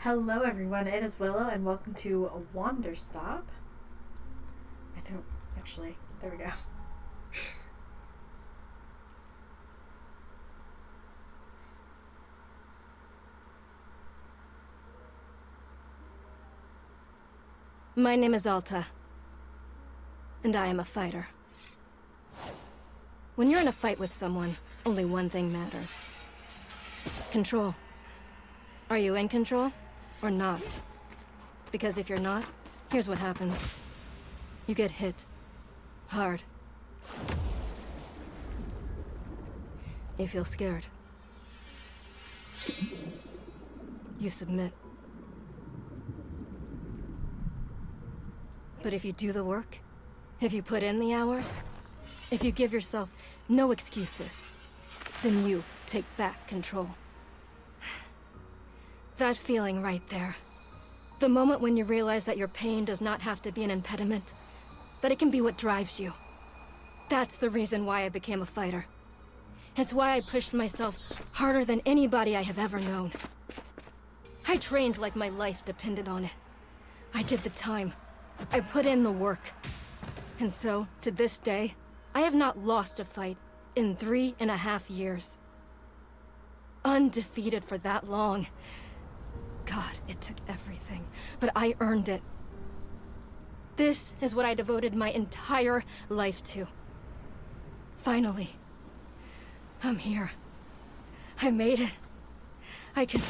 Hello everyone, it is Willow and welcome to Wanderstop. I don't actually, there we go. My name is Alta, and I am a fighter. When you're in a fight with someone, only one thing matters. Control. Are you in control, or not? Because if you're not, here's what happens. You get hit. Hard. You feel scared. You submit. But if you do the work, if you put in the hours, if you give yourself no excuses, then you take back control. That feeling right there. The moment when you realize that your pain does not have to be an impediment, that it can be what drives you. That's the reason why I became a fighter. It's why I pushed myself harder than anybody I have ever known. I trained like my life depended on it. I did the time. I put in the work. And so, to this day, I have not lost a fight in 3.5 years. Undefeated for that long. God, it took everything, but I earned it. This is what I devoted my entire life to. Finally, I'm here. I made it. I can...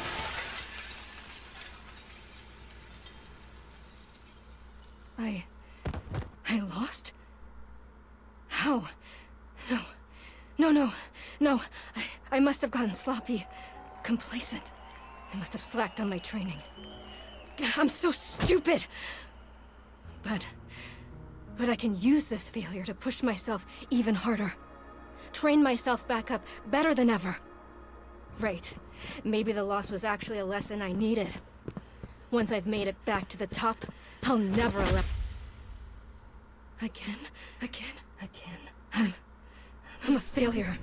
I lost? How? No. I must have gotten sloppy, complacent. I must have slacked on my training. I'm so stupid! But I can use this failure to push myself even harder. Train myself back up better than ever. Right. Maybe the loss was actually a lesson I needed. Once I've made it back to the top, I'll never allow... Again. I'm a failure.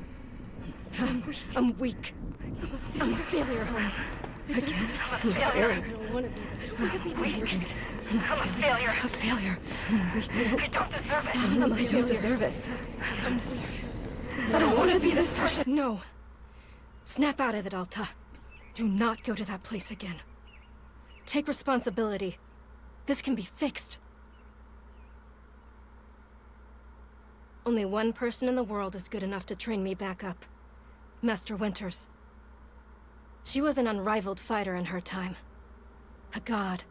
I'm weak. I'm a failure. I'm a failure. I don't want to be this. I'm a failure. A failure. I'm weak. I don't deserve it. I don't deserve it. I don't deserve it. I don't want to be this person. No. Snap out of it, Alta. Do not go to that place again. Take responsibility. This can be fixed. Only one person in the world is good enough to train me back up. Master Winters. She was an unrivaled fighter in her time. A god.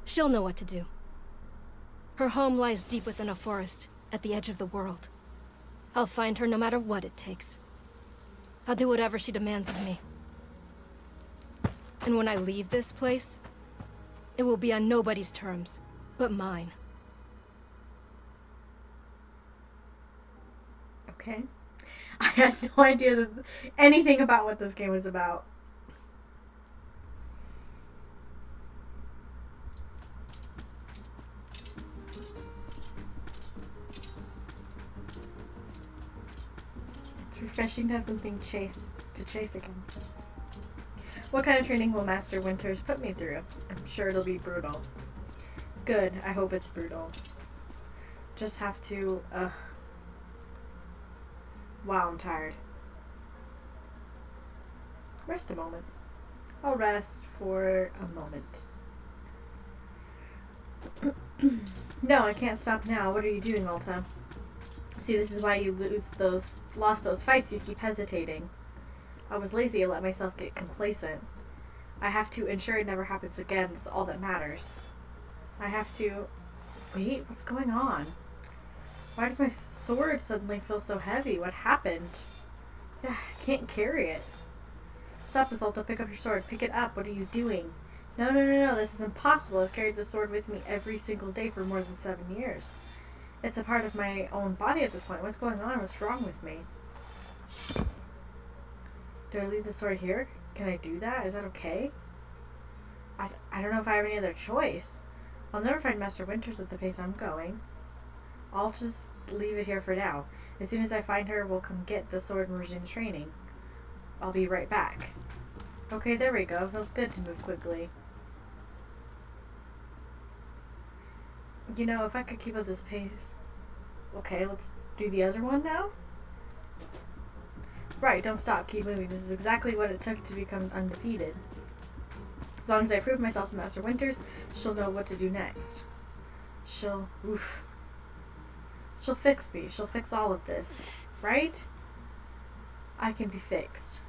She'll know what to do. Her home lies deep within a forest, at the edge of the world. I'll find her no matter what it takes. I'll do whatever she demands of me. And when I leave this place, it will be on nobody's terms, but mine. Okay. I had no idea anything about what this game was about. It's refreshing to have something to chase again. What kind of training will Master Winters put me through? I'm sure it'll be brutal. Good, I hope it's brutal. Just have to, Wow, I'm tired. Rest a moment. I'll rest for a moment. No, I can't stop now. What are you doing, Alta? See, this is why you lost those fights. You keep hesitating. I was lazy. I let myself get complacent. I have to ensure it never happens again. That's all that matters. I have to... Wait, what's going on? Why does my sword suddenly feel so heavy? What happened? Yeah, I can't carry it. Stop, Alta. Pick up your sword. Pick it up. What are you doing? No. This is impossible. I've carried this sword with me every single day for more than 7 years. It's a part of my own body at this point. What's going on? What's wrong with me? Do I leave the sword here? Can I do that? Is that okay? I don't know if I have any other choice. I'll never find Master Winters at the pace I'm going. I'll just leave it here for now. As soon as I find her, we'll come get the sword and resume training. I'll be right back. Okay, there we go. Feels good to move quickly. You know, if I could keep up this pace. Okay, let's do the other one now. Right, don't stop, keep moving. This is exactly what it took to become undefeated. As long as I prove myself to Master Winters, she'll know what to do next. She'll fix me. She'll fix all of this. Right? I can be fixed.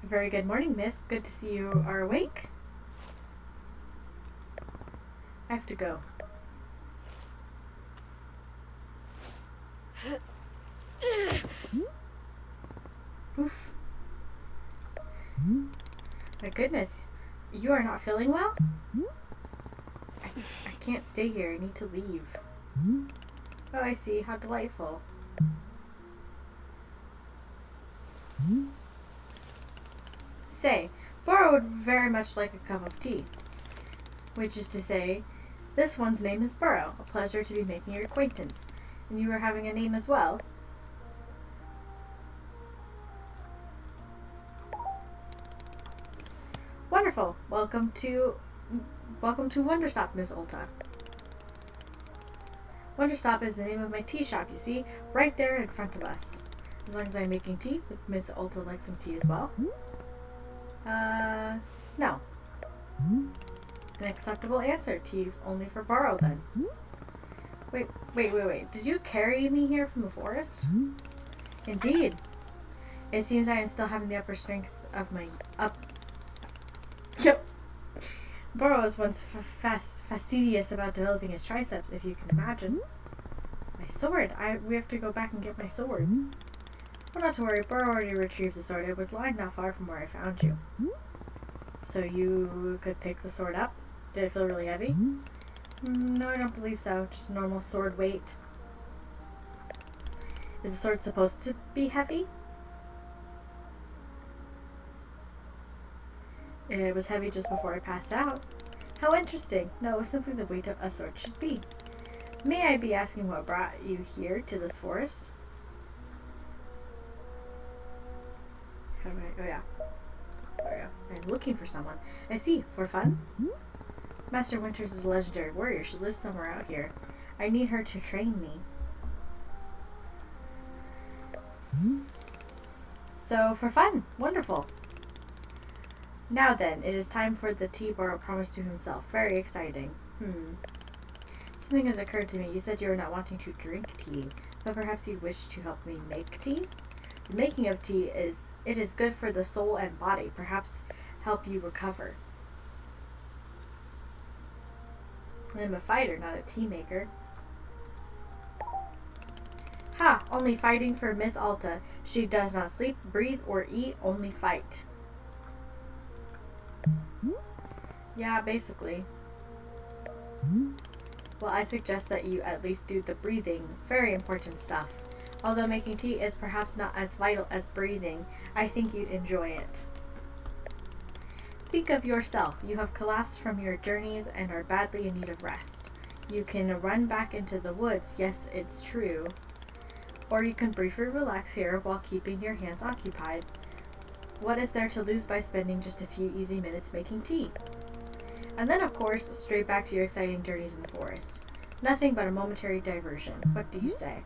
A very good morning, miss. Good to see you are awake. I have to go. Oof. My goodness. You are not feeling well? I can't stay here. I need to leave. Oh, I see. How delightful. Say, Bora would very much like a cup of tea. Which is to say, this one's name is Burrow. A pleasure to be making your acquaintance. And you are having a name as well. Wonderful. Welcome to Wanderstop, Miss Ulta. Wanderstop is the name of my tea shop, you see, right there in front of us. As long as I'm making tea, would Miss Ulta like some tea as well? No. An acceptable answer. Tea only for Burrow, then. Wait. Did you carry me here from the forest? Indeed. It seems I am still having the upper strength of my Yep. Burrow was once fastidious about developing his triceps, if you can imagine. My sword. We have to go back and get my sword. Well, not to worry. Burrow already retrieved the sword. It was lying not far from where I found you. So you could pick the sword up? Did it feel really heavy? No, I don't believe so. Just normal sword weight. Is the sword supposed to be heavy? It was heavy just before I passed out. How interesting. No, it was simply the weight of a sword should be. May I be asking what brought you here to this forest? How do I... Oh, yeah. There we go. I'm looking for someone. I see. For fun? Master Winters is a legendary warrior. She lives somewhere out here. I need her to train me. So, for fun. Wonderful. Now then, it is time for the tea Burrow promised to himself. Very exciting. Something has occurred to me. You said you were not wanting to drink tea, but perhaps you wish to help me make tea? The making of tea is good for the soul and body. Perhaps help you recover. I'm a fighter, not a tea maker. Ha! Only fighting for Miss Alta. She does not sleep, breathe, or eat, only fight. Yeah, basically. Well, I suggest that you at least do the breathing. Very important stuff. Although making tea is perhaps not as vital as breathing, I think you'd enjoy it. Think of yourself. You have collapsed from your journeys and are badly in need of rest. You can run back into the woods, yes, it's true. Or you can briefly relax here while keeping your hands occupied. What is there to lose by spending just a few easy minutes making tea? And then, of course, straight back to your exciting journeys in the forest. Nothing but a momentary diversion. What do you say?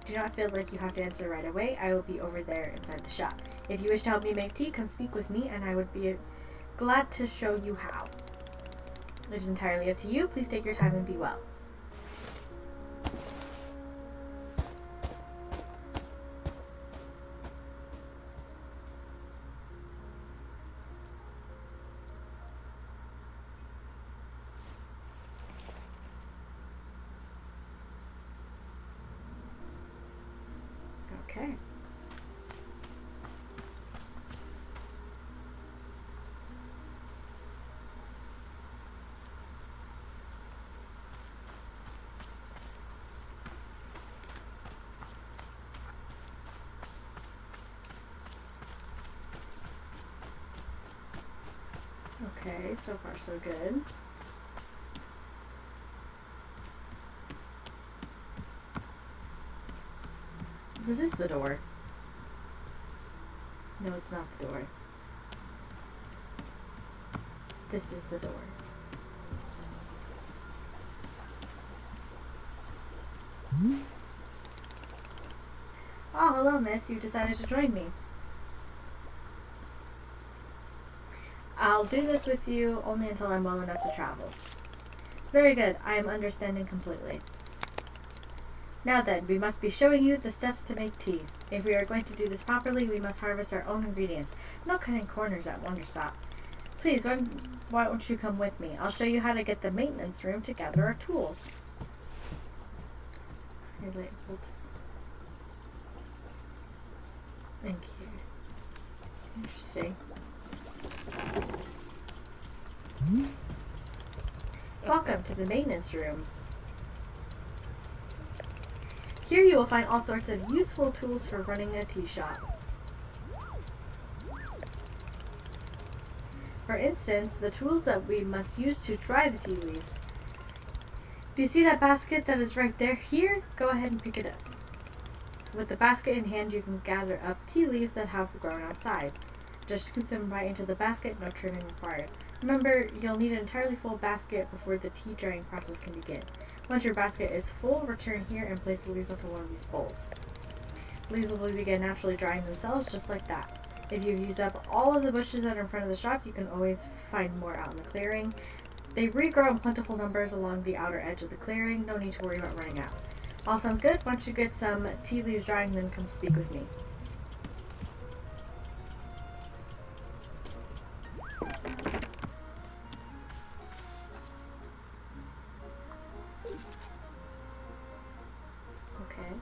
Do not feel like you have to answer right away. I will be over there inside the shop. If you wish to help me make tea, come speak with me, and I would be glad to show you how. It is entirely up to you. Please take your time and be well. Okay. Okay, so far so good. This is the door. No, it's not the door. This is the door. Oh, hello, miss. You decided to join me. I'll do this with you only until I'm well enough to travel. Very good. I am understanding completely. Now then, we must be showing you the steps to make tea. If we are going to do this properly, we must harvest our own ingredients. No cutting corners at Wanderstop. Please, why don't you come with me? I'll show you how to get the maintenance room to gather our tools. Okay, wait, let's... Thank you. Interesting. Welcome to the maintenance room. Here you will find all sorts of useful tools for running a tea shop. For instance, the tools that we must use to dry the tea leaves. Do you see that basket that is right there? Here, go ahead and pick it up. With the basket in hand, you can gather up tea leaves that have grown outside. Just scoop them right into the basket, no trimming required. Remember, you'll need an entirely full basket before the tea drying process can begin. Once your basket is full, return here and place the leaves into one of these bowls. The leaves will begin naturally drying themselves just like that. If you've used up all of the bushes that are in front of the shop, you can always find more out in the clearing. They regrow in plentiful numbers along the outer edge of the clearing. No need to worry about running out. All sounds good. Once you get some tea leaves drying, then come speak with me. Okay.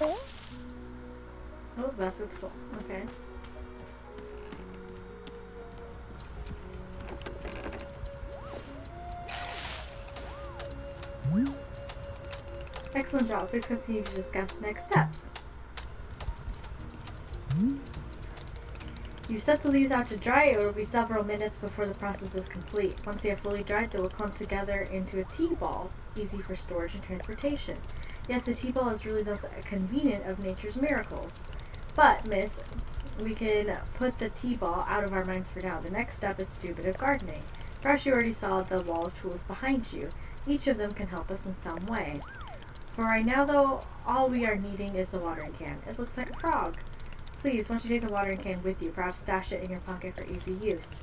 Oh, the basket's full. Okay. Excellent job. Please continue to discuss next steps. You set the leaves out to dry. It will be several minutes before the process is complete. Once they are fully dried, they will clump together into a tea ball, easy for storage and transportation. Yes, the tea ball is really the most convenient of nature's miracles. But, miss, we can put the tea ball out of our minds for now. The next step is to do a bit of gardening. Perhaps you already saw the wall of tools behind you. Each of them can help us in some way. For right now, though, all we are needing is the watering can. It looks like a frog. Please, once you take the watering can with you, perhaps stash it in your pocket for easy use.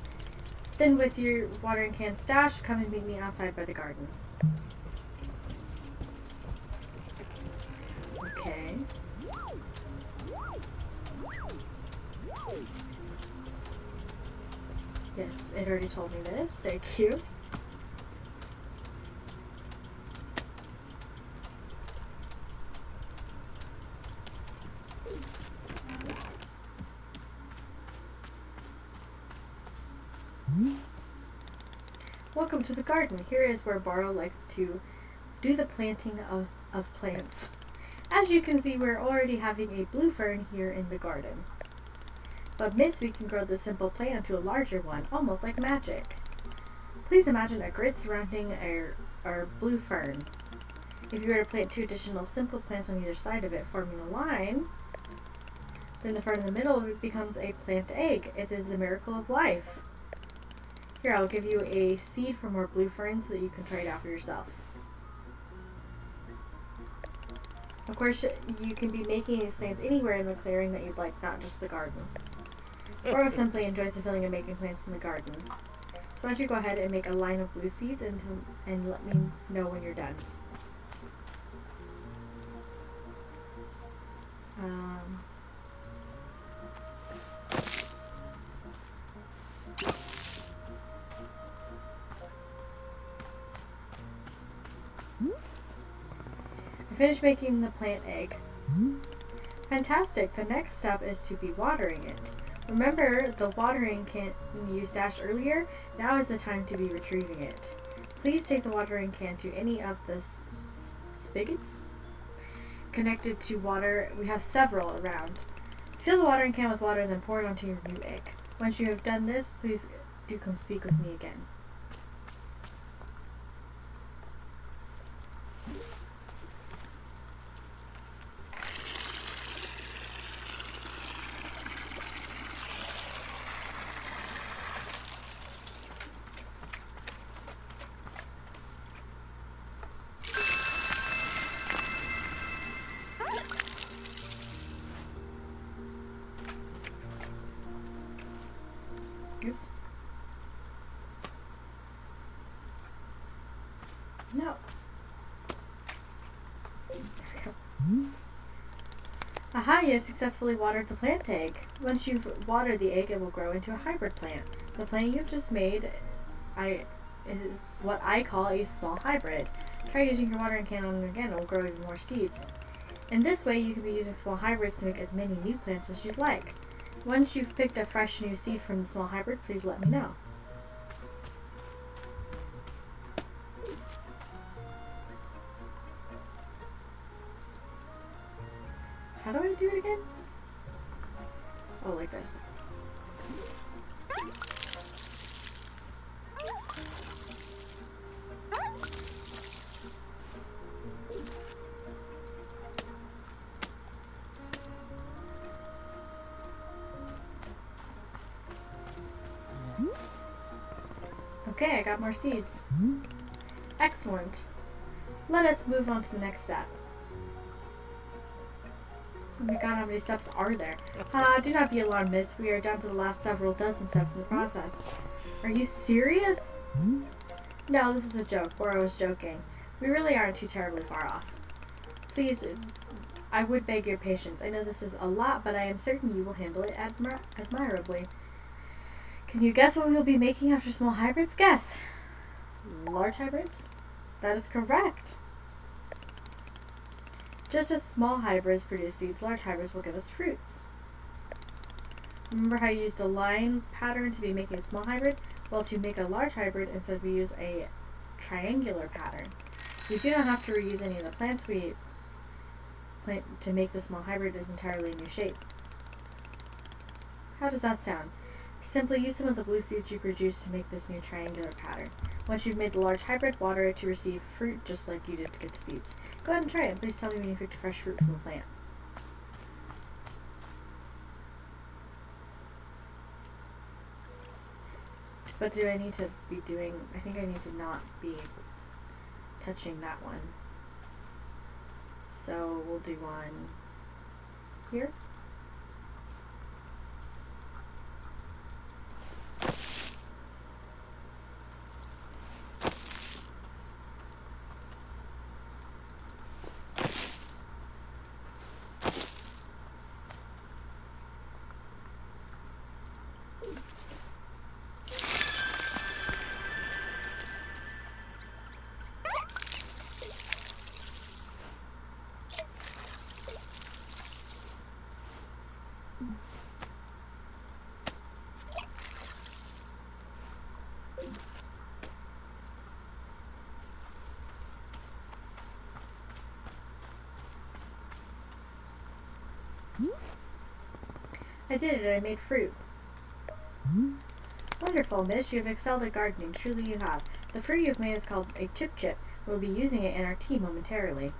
Then with your watering can stashed, come and meet me outside by the garden. Okay. Yes, it already told me this. Thank you. Welcome to the garden. Here is where Borrow likes to do the planting of plants. As you can see, we're already having a blue fern here in the garden. But miss, we can grow this simple plant into a larger one, almost like magic. Please imagine a grid surrounding our blue fern. If you were to plant 2 additional simple plants on either side of it, forming a line, then the fern in the middle becomes a plant egg. It is the miracle of life. Here, I'll give you a seed for more blue ferns so that you can try it out for yourself. Of course, you can be making these plants anywhere in the clearing that you'd like, not just the garden. Burrow simply enjoys the feeling of making plants in the garden. So why don't you go ahead and make a line of blue seeds and let me know when you're done. I finished making the plant egg. Fantastic. The next step is to be watering it. Remember the watering can you stashed earlier? Now is the time to be retrieving it. Please take the watering can to any of the spigots connected to water. We have several around. Fill the watering can with water, then pour it onto your new egg. Once you have done this, please do come speak with me again. Oops. No. There we go. Aha, you have successfully watered the plant egg. Once you've watered the egg, it will grow into a hybrid plant. The plant you've just made is what I call a small hybrid. Try using your watering can on it again, it will grow even more seeds. In this way, you can be using small hybrids to make as many new plants as you'd like. Once you've picked a fresh new seed from the small hybrid, please let me know. How do I do it again? Oh, like this. Okay, I got more seeds. Excellent. Let us move on to the next step. Oh my god, how many steps are there? Do not be alarmed, miss. We are down to the last several dozen steps in the process. Are you serious? No, this is a joke. Bora was joking. We really aren't too terribly far off. Please, I would beg your patience. I know this is a lot, but I am certain you will handle it admirably. Can you guess what we'll be making after small hybrids? Guess. Large hybrids? That is correct. Just as small hybrids produce seeds, large hybrids will give us fruits. Remember how you used a line pattern to be making a small hybrid? Well, to make a large hybrid, instead we use a triangular pattern. We do not have to reuse any of the plants we plant to make the small hybrid is entirely a new shape. How does that sound? Simply use some of the blue seeds you produce to make this new triangular pattern. Once you've made the large hybrid, water it to receive fruit just like you did to get the seeds. Go ahead and try it, and please tell me when you picked a fresh fruit from the plant. But do I need to be doing... I think I need to not be touching that one. So we'll do one here. I did it. I made fruit. Wonderful, miss. You have excelled at gardening. Truly you have. The fruit you have made is called a chip. We'll be using it in our tea momentarily.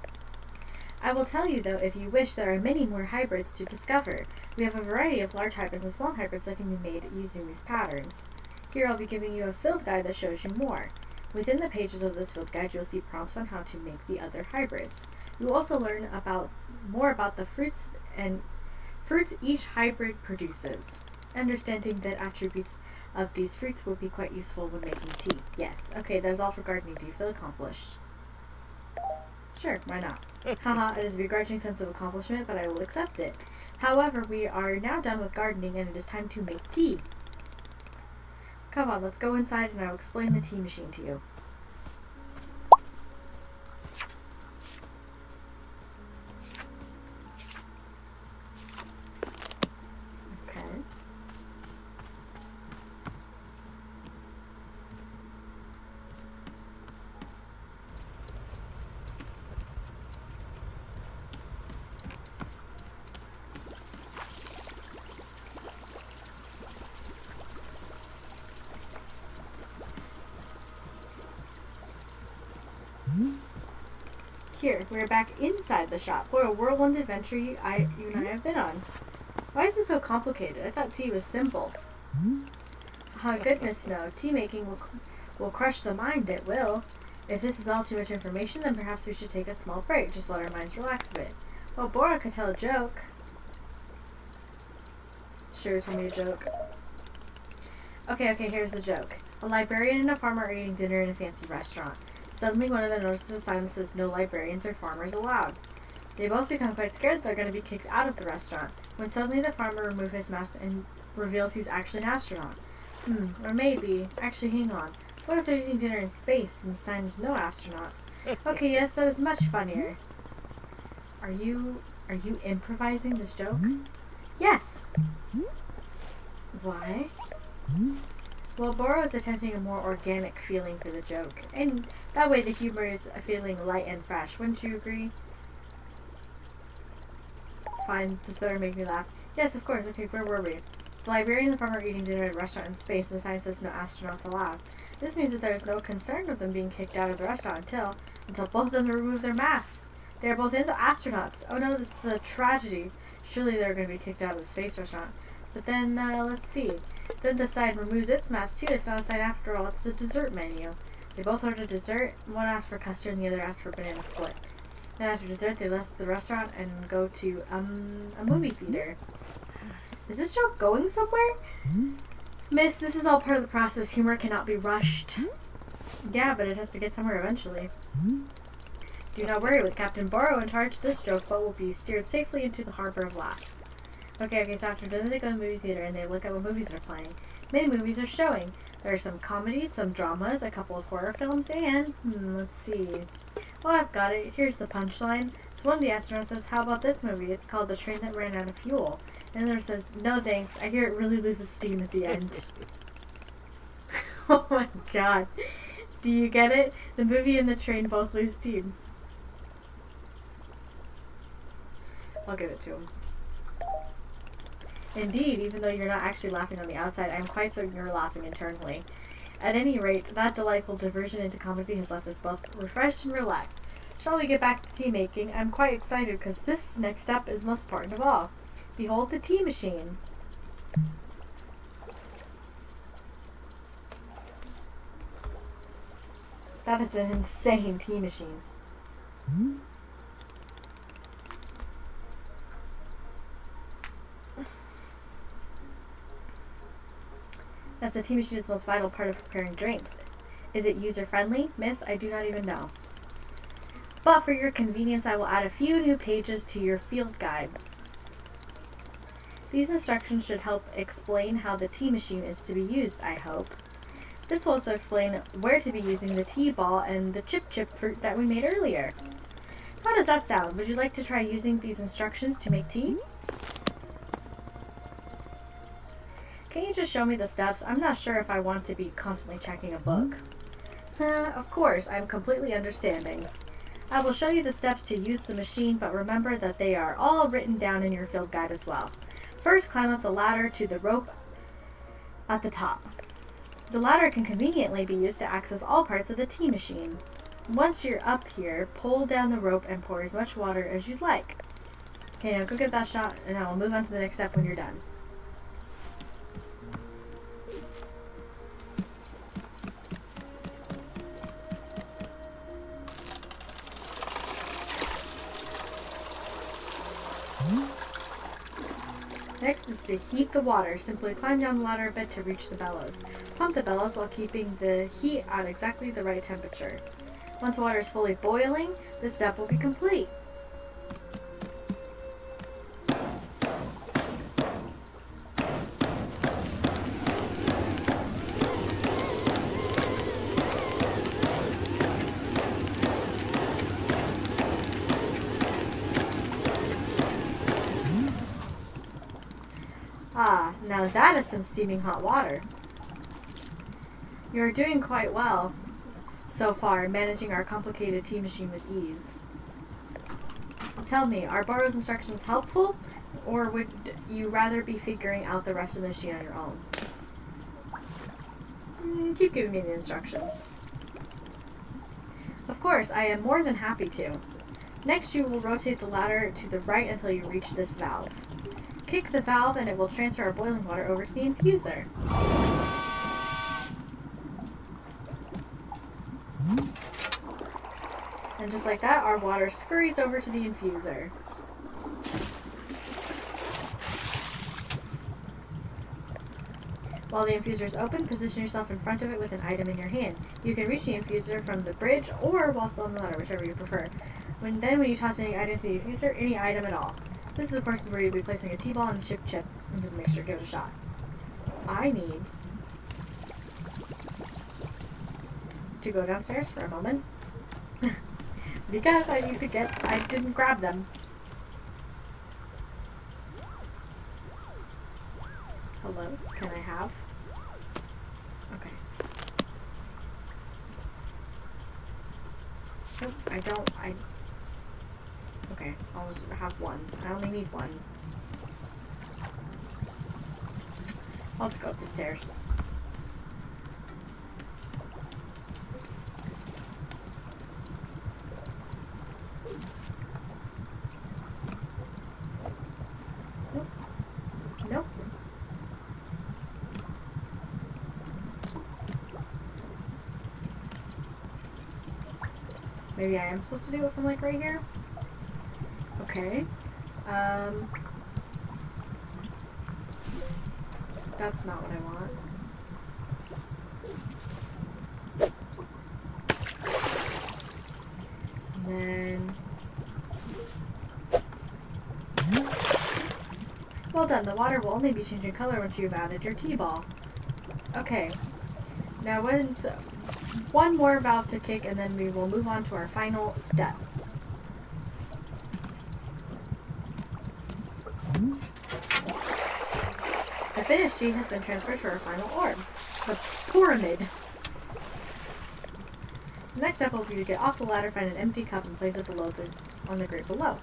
I will tell you, though, if you wish, there are many more hybrids to discover. We have a variety of large hybrids and small hybrids that can be made using these patterns. Here I'll be giving you a field guide that shows you more. Within the pages of this field guide, you'll see prompts on how to make the other hybrids. You'll also learn more about the fruits each hybrid produces. Understanding the attributes of these fruits will be quite useful when making tea. Yes. Okay, that is all for gardening. Do you feel accomplished? Sure, why not? Haha, it is a begrudging sense of accomplishment, but I will accept it. However, we are now done with gardening and it is time to make tea. Come on, let's go inside and I'll explain the tea machine to you. Okay. Here, we're back inside the shop. What a whirlwind adventure you and I have been on. Why is this so complicated? I thought tea was simple. Oh, goodness no. Tea making will crush the mind, it will. If this is all too much information, then perhaps we should take a small break. Just let our minds relax a bit. Well, Bora could tell a joke. Sure, tell me a joke. Okay, here's the joke. A librarian and a farmer are eating dinner in a fancy restaurant. Suddenly, one of them notices a sign that says, "No librarians or farmers allowed." They both become quite scared that they're going to be kicked out of the restaurant, when suddenly the farmer removes his mask and reveals he's actually an astronaut. Or maybe, actually hang on, what if they're eating dinner in space and the sign is "No astronauts"? Okay, yes, that is much funnier. Are you improvising this joke? Yes! Why? Well, Boro is attempting a more organic feeling for the joke, and that way the humor is feeling light and fresh. Wouldn't you agree? Fine, this better make me laugh. Yes, of course. Okay, where were we? The librarian and the farmer are eating dinner at a restaurant in space, and the sign says "No astronauts allowed." This means that there is no concern of them being kicked out of the restaurant until both of them remove their masks. They are both astronauts. Oh no, this is a tragedy. Surely they're going to be kicked out of the space restaurant. But then, let's see. Then the sign removes its mask too. It's not a sign after all. It's the dessert menu. They both order dessert. One asks for custard and the other asks for banana split. Then after dessert, they left the restaurant and go to a movie theater. Is this joke going somewhere? Miss, this is all part of the process. Humor cannot be rushed. Yeah, but it has to get somewhere eventually. Do not worry, with Captain Boro in charge, this joke boat will be steered safely into the harbor of laughs. Okay, so after dinner they go to the movie theater and they look at what movies are playing. Many movies are showing. There are some comedies, some dramas, a couple of horror films, and, let's see. Oh, I've got it. Here's the punchline. So one of the astronauts says, "How about this movie? It's called The Train That Ran Out of Fuel." And another says, "No thanks, I hear it really loses steam at the end." Oh my god. Do you get it? The movie and the train both lose steam. I'll give it to him. Indeed, even though you're not actually laughing on the outside, I'm quite certain you're laughing internally. At any rate, that delightful diversion into comedy has left us both refreshed and relaxed. Shall we get back to tea making? I'm quite excited because this next step is most important of all. Behold the tea machine. That is an insane tea machine. As the tea machine is the most vital part of preparing drinks. Is it user-friendly? Miss, I do not even know. But for your convenience, I will add a few new pages to your field guide. These instructions should help explain how the tea machine is to be used, I hope. This will also explain where to be using the tea ball and the chip fruit that we made earlier. How does that sound? Would you like to try using these instructions to make tea? Can you just show me the steps? I'm not sure if I want to be constantly checking a book. Of course, I'm completely understanding. I will show you the steps to use the machine, but remember that they are all written down in your field guide as well. First, climb up the ladder to the rope at the top. The ladder can conveniently be used to access all parts of the tea machine. Once you're up here, pull down the rope and pour as much water as you'd like. Okay, now go get that shot, and I will move on to the next step when you're done. Next is to heat the water. Simply climb down the ladder a bit to reach the bellows. Pump the bellows while keeping the heat at exactly the right temperature. Once the water is fully boiling, this step will be complete. Ah, now that is some steaming hot water. You are doing quite well so far, managing our complicated tea machine with ease. Tell me, are Boro's instructions helpful, or would you rather be figuring out the rest of the machine on your own? Keep giving me the instructions. Of course, I am more than happy to. Next, you will rotate the ladder to the right until you reach this valve. Kick the valve and it will transfer our boiling water over to the infuser. And just like that, our water scurries over to the infuser. While the infuser is open, position yourself in front of it with an item in your hand. You can reach the infuser from the bridge or while still on the ladder, whichever you prefer. When you toss any item to the infuser, any item at all. This is, of course, where you'll be placing a T-ball and a chip into the mixture. Give it a shot. I need to go downstairs for a moment. Because I didn't grab them. Hello? Can I have? Okay. Nope, okay, I'll just have one. I only need one. I'll just go up the stairs. Nope. Maybe I am supposed to do it from like right here? Okay. That's not what I want. And then... Well done, the water will only be changing color once you've added your T-ball. Okay. Now one more valve to kick and then we will move on to our final step. The finished sheet has been transferred to our final orb, the pyramid. The next step will be to get off the ladder, find an empty cup, and place it on the grate below.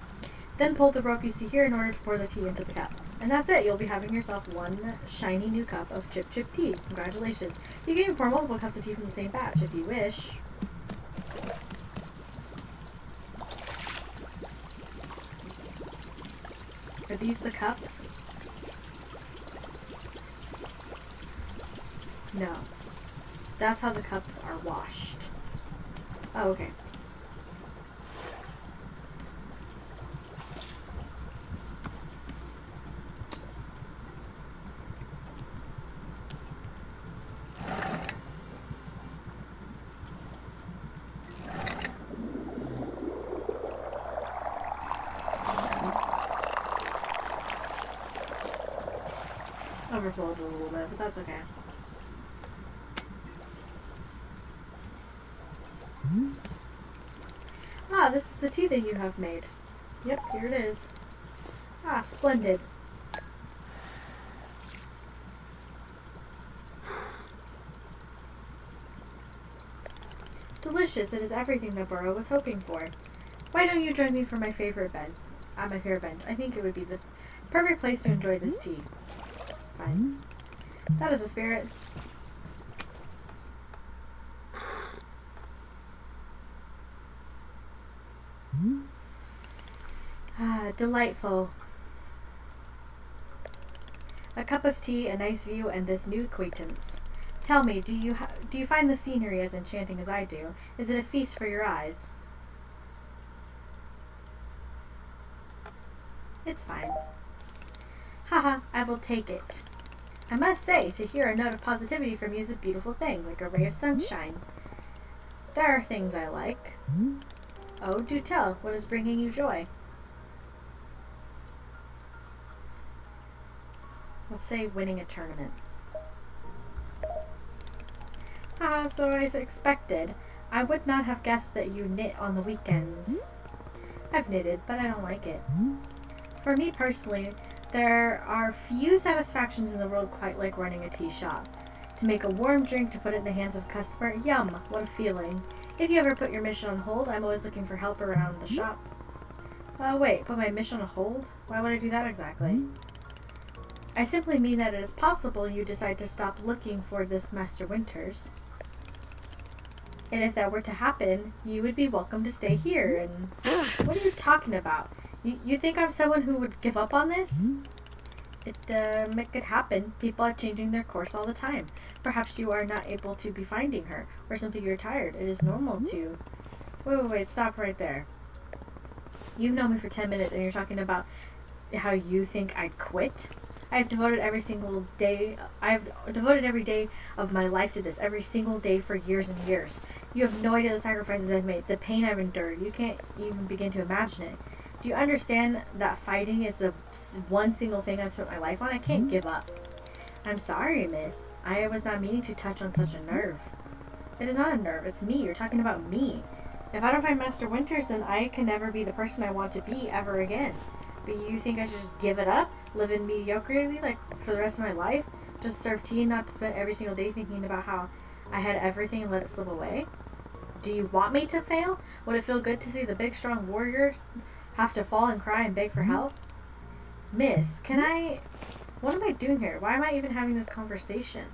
Then pull the rope you see here in order to pour the tea into the cup. And that's it. You'll be having yourself one shiny new cup of Chip Chip tea. Congratulations. You can even pour multiple cups of tea from the same batch if you wish. Are these the cups? No. That's how the cups are washed. Oh, okay. Overflowed a little bit, but that's okay. Ah, this is the tea that you have made. Yep, here it is. Ah, splendid. Delicious. It is everything that Burrow was hoping for. Why don't you join me for my favorite bench? My favorite bench. I think it would be the perfect place to enjoy this tea. Fine. That is a spirit. Ah, delightful. A cup of tea, a nice view, and this new acquaintance. Tell me, do you find the scenery as enchanting as I do? Is it a feast for your eyes? It's fine. Haha, I will take it. I must say, to hear a note of positivity from you is a beautiful thing, like a ray of sunshine. There are things I like. Oh, do tell, what is bringing you joy? Let's say winning a tournament. Ah, so as expected. I would not have guessed that you knit on the weekends. I've knitted, but I don't like it. For me personally, there are few satisfactions in the world quite like running a tea shop. To make a warm drink to put it in the hands of a customer, yum, what a feeling. If you ever put your mission on hold, I'm always looking for help around the shop. Wait, put my mission on hold? Why would I do that exactly? I simply mean that it is possible you decide to stop looking for this Master Winters. And if that were to happen, you would be welcome to stay here. And what are you talking about? You think I'm someone who would give up on this? It could happen. People are changing their course all the time. Perhaps you are not able to be finding her, or simply you're tired. It is normal to... Wait, stop right there. You've known me for 10 minutes and you're talking about how you think I'd quit? I've devoted every day of my life to this, every single day for years and years. You have no idea the sacrifices I've made, the pain I've endured. You can't even begin to imagine it. Do you understand that fighting is the one single thing I've spent my life on? I can't give up. I'm sorry, miss. I was not meaning to touch on such a nerve. It is not a nerve, it's me. You're talking about me. If I don't find Master Winters, then I can never be the person I want to be ever again. But you think I should just give it up? Live in mediocrity, like, for the rest of my life? Just serve tea and not to spend every single day thinking about how I had everything and let it slip away? Do you want me to fail? Would it feel good to see the big, strong warrior have to fall and cry and beg for help? Miss, can I... What am I doing here? Why am I even having this conversation?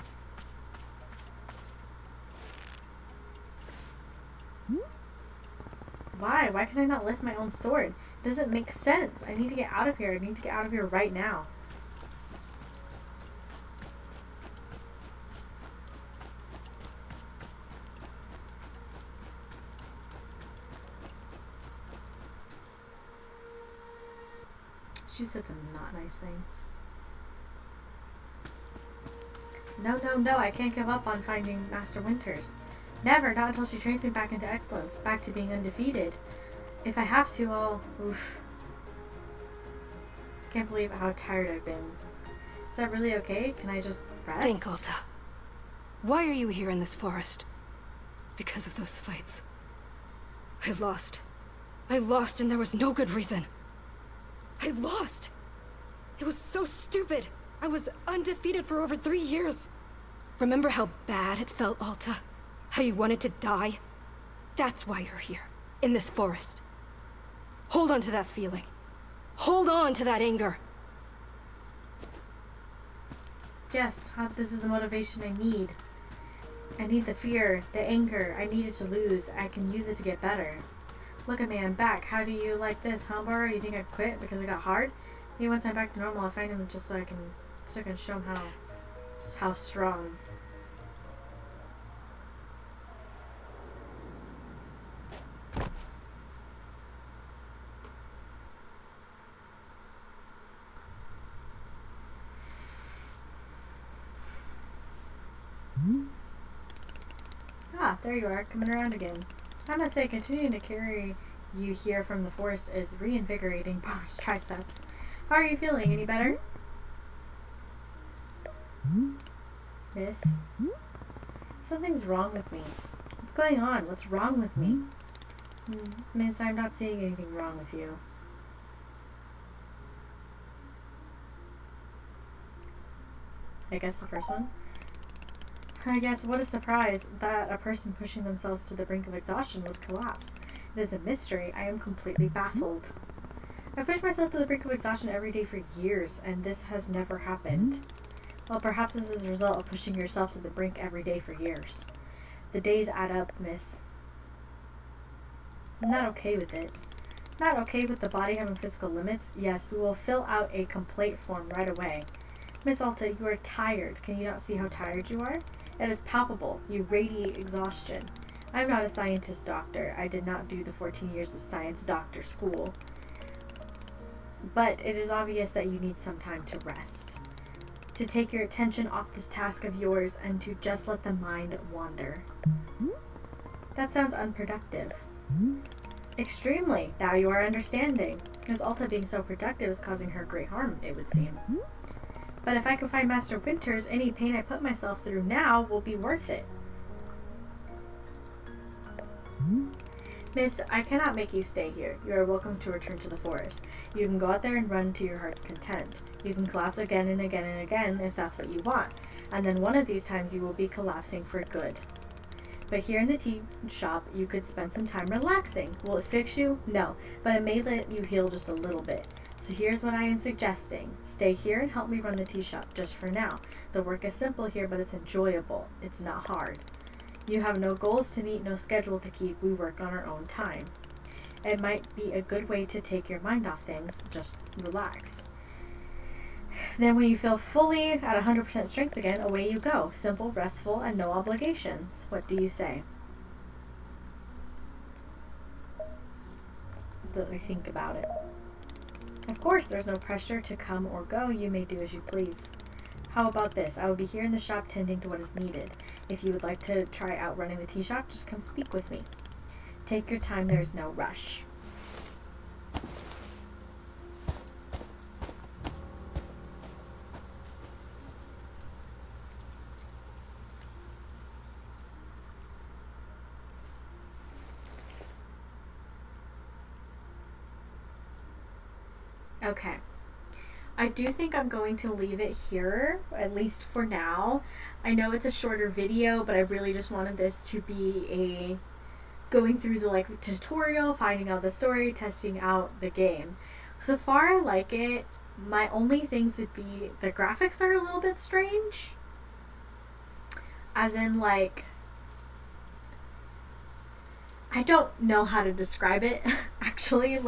Why? Why can I not lift my own sword? It doesn't make sense. I need to get out of here. I need to get out of here right now. She said some not nice things. No, I can't give up on finding Master Winters. Never, not until she trains me back into excellence, back to being undefeated. If I have to, I'll... Oof. Can't believe how tired I've been. Is that really okay? Can I just rest? Think, Alta. Why are you here in this forest? Because of those fights. I lost and there was no good reason. I lost! It was so stupid! I was undefeated for over 3 years. Remember how bad it felt, Alta? How you wanted to die? That's why you're here, in this forest. Hold on to that feeling. Hold on to that anger. Yes, this is the motivation I need. I need the fear, the anger. I need it to lose. I can use it to get better. Look at me, I'm back. How do you like this, huh, Barbara? You think I'd quit because it got hard? Maybe once I'm back to normal, I'll find him just so I can show him how strong. Ah, there you are, coming around again. I must say, continuing to carry you here from the forest is reinvigorating Barbara's triceps. How are you feeling? Any better? Miss? Something's wrong with me. What's going on? What's wrong with me? Miss, I'm not seeing anything wrong with you. I guess the first one? I guess what a surprise that a person pushing themselves to the brink of exhaustion would collapse. It is a mystery. I am completely baffled. I've pushed myself to the brink of exhaustion every day for years, and this has never happened. Well, perhaps this is a result of pushing yourself to the brink every day for years. The days add up, miss. I'm not okay with it. Not okay with the body having physical limits? Yes, we will fill out a complaint form right away. Miss Alta, you are tired. Can you not see how tired you are? It is palpable. You radiate exhaustion. I'm not a scientist doctor. I did not do the 14 years of science doctor school. But it is obvious that you need some time to rest. To take your attention off this task of yours and to just let the mind wander. That sounds unproductive. Extremely. Now you are understanding. Because Alta being so productive is causing her great harm, it would seem. But if I can find Master Winters, any pain I put myself through now will be worth it. Miss, I cannot make you stay here. You are welcome to return to the forest. You can go out there and run to your heart's content. You can collapse again and again and again if that's what you want. And then one of these times you will be collapsing for good. But here in the tea shop, you could spend some time relaxing. Will it fix you? No, but it may let you heal just a little bit. So here's what I am suggesting. Stay here and help me run the tea shop just for now. The work is simple here, but it's enjoyable. It's not hard. You have no goals to meet, no schedule to keep. We work on our own time. It might be a good way to take your mind off things. Just relax. Then when you feel fully at 100% strength again, away you go. Simple, restful, and no obligations. What do you say? Let me think about it. Of course, there's no pressure to come or go. You may do as you please. How about this? I will be here in the shop tending to what is needed. If you would like to try out running the tea shop, just come speak with me. Take your time. There's no rush. Okay. I do think I'm going to leave it here, at least for now. I know it's a shorter video, but I really just wanted this to be a going through the tutorial, finding out the story, testing out the game. So far I like it. My only things would be the graphics are a little bit strange. As in I don't know how to describe it actually.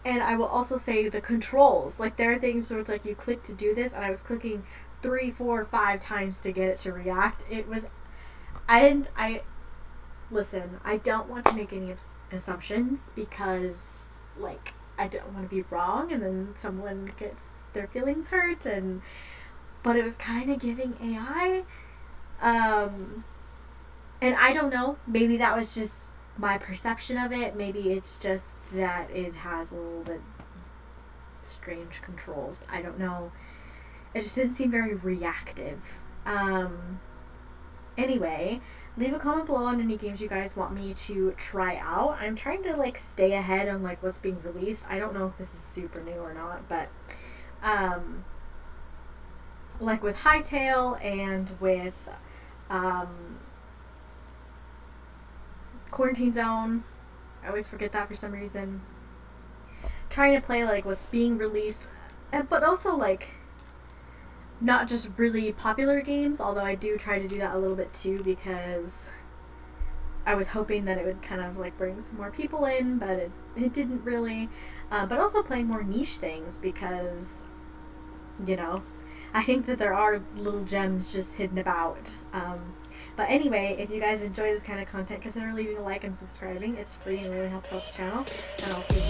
And I will also say the controls. There are things where it's you click to do this, and I was clicking 3, 4, 5 times to get it to react. Listen, I don't want to make any assumptions because, I don't want to be wrong and then someone gets their feelings hurt, but it was kind of giving AI. And I don't know, maybe that was just my perception of it. Maybe it's just that it has a little bit strange controls. I don't know. It just didn't seem very reactive. Anyway, leave a comment below on any games you guys want me to try out. I'm trying to stay ahead on what's being released. I don't know if this is super new or not, but with Hightail and with Quarantine Zone, I always forget that for some reason. Trying to play what's being released, but also not just really popular games, although I do try to do that a little bit too, because I was hoping that it would kind of bring some more people in, but it didn't really. But also playing more niche things, because I think that there are little gems just hidden about. But anyway, if you guys enjoy this kind of content, consider leaving a like and subscribing. It's free and really helps out the channel, and I'll see you